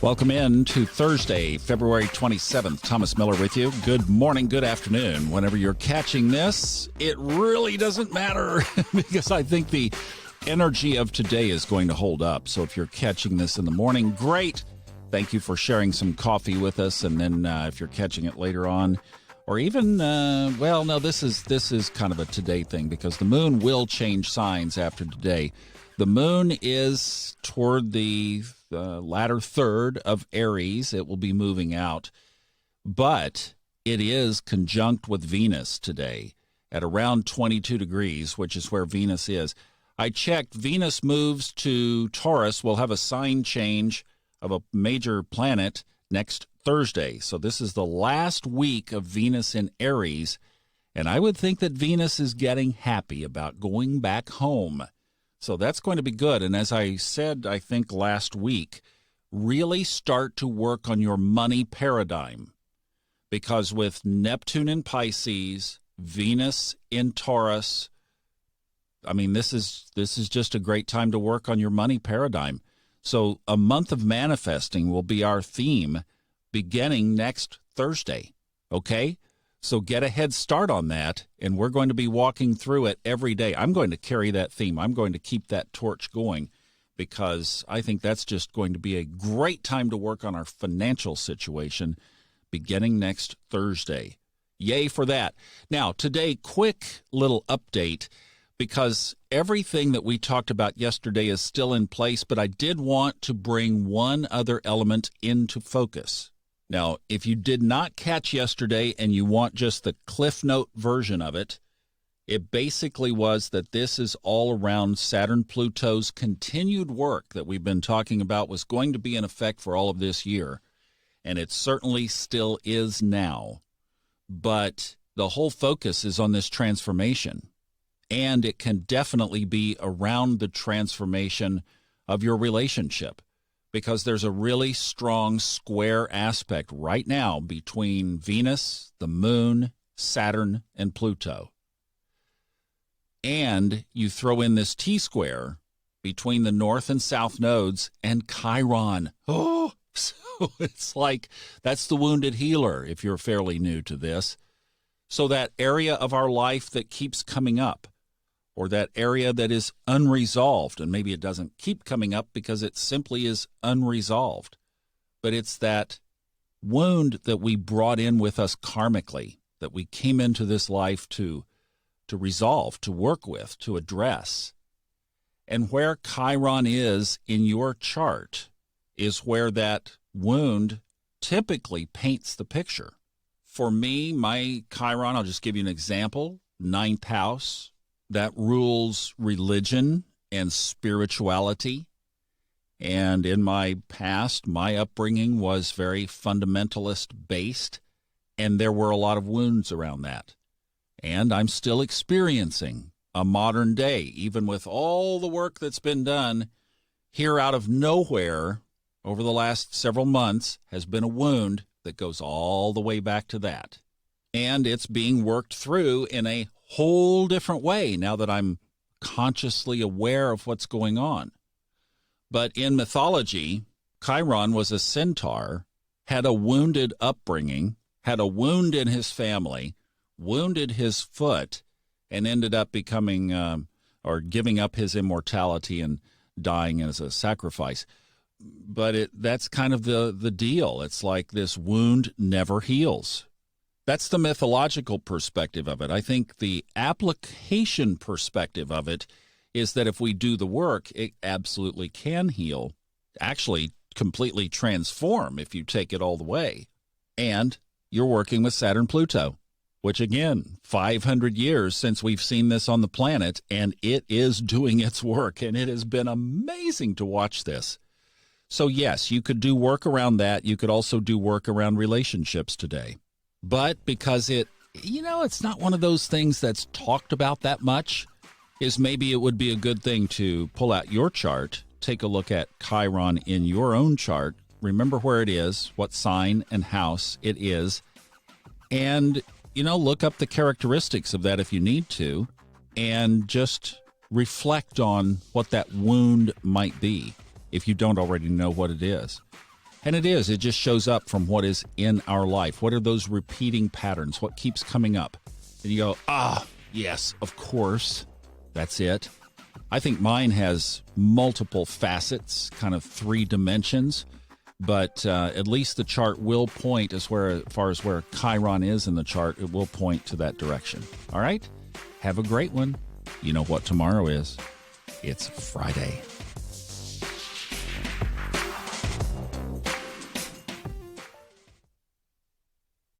Welcome in to Thursday, February 27th. Thomas Miller with you. Good morning, good afternoon. Whenever you're catching this, it really doesn't matter because I think the energy of today is going to hold up. So if you're catching this in the morning, great. Thank you for sharing some coffee with us. And then if you're catching it later on, or even, this is kind of a today thing because the moon will change signs after today. The moon is toward the latter third of Aries. It will be moving out, but it is conjunct with Venus today at around 22 degrees, which is where Venus is. I checked. Venus moves to Taurus. We'll have a sign change of a major planet next Thursday. So this is the last week of Venus in Aries, and I would think that Venus is getting happy about going back home. So that's going to be good. And as I said, I think last week, really start to work on your money paradigm. Because with Neptune in Pisces, Venus in Taurus, I mean, this is just a great time to work on your money paradigm. So a month of manifesting will be our theme beginning next Thursday. Okay? So get a head start on that, and we're going to be walking through it every day. I'm going to carry that theme. I'm going to keep that torch going because I think that's just going to be a great time to work on our financial situation beginning next Thursday. Yay for that. Now, today, quick little update because everything that we talked about yesterday is still in place, but I did want to bring one other element into focus. Now, if you did not catch yesterday and you want just the Cliff Note version of it, it basically was that this is all around Saturn-Pluto's continued work that we've been talking about was going to be in effect for all of this year, and it certainly still is now. But the whole focus is on this transformation, and it can definitely be around the transformation of your relationship. Because there's a really strong square aspect right now between Venus, the moon, Saturn, and Pluto. And you throw in this T-square between the north and south nodes and Chiron. Oh, so it's like that's the wounded healer if you're fairly new to this. So that area of our life that keeps coming up, or that area that is unresolved, and maybe it doesn't keep coming up because it simply is unresolved. But it's that wound that we brought in with us karmically, that we came into this life to resolve, to work with, to address. And where Chiron is in your chart is where that wound typically paints the picture. For me, my Chiron, I'll just give you an example, 9th house, that rules religion and spirituality. And in my past, my upbringing was very fundamentalist-based, and there were a lot of wounds around that. And I'm still experiencing a modern day, even with all the work that's been done here out of nowhere over the last several months has been a wound that goes all the way back to that. And it's being worked through in a whole different way now that I'm consciously aware of what's going on. But in mythology, Chiron was a centaur, had a wounded upbringing, had a wound in his family, wounded his foot, and ended up becoming or giving up his immortality and dying as a sacrifice. But that's kind of the deal. It's like this wound never heals. That's the mythological perspective of it. I think the application perspective of it is that if we do the work, it absolutely can heal, actually completely transform if you take it all the way. And you're working with Saturn-Pluto, which again, 500 years since we've seen this on the planet, and it is doing its work, and it has been amazing to watch this. So yes, you could do work around that. You could also do work around relationships today. But because it's not one of those things that's talked about that much, is maybe it would be a good thing to pull out your chart, take a look at Chiron in your own chart, remember where it is, what sign and house it is, and, look up the characteristics of that if you need to, and just reflect on what that wound might be if you don't already know what it is. And it is. It just shows up from what is in our life. What are those repeating patterns? What keeps coming up? And you go, yes, of course. That's it. I think mine has multiple facets, kind of 3 dimensions. But at least the chart will point as far as where Chiron is in the chart. It will point to that direction. All right? Have a great one. You know what tomorrow is. It's Friday.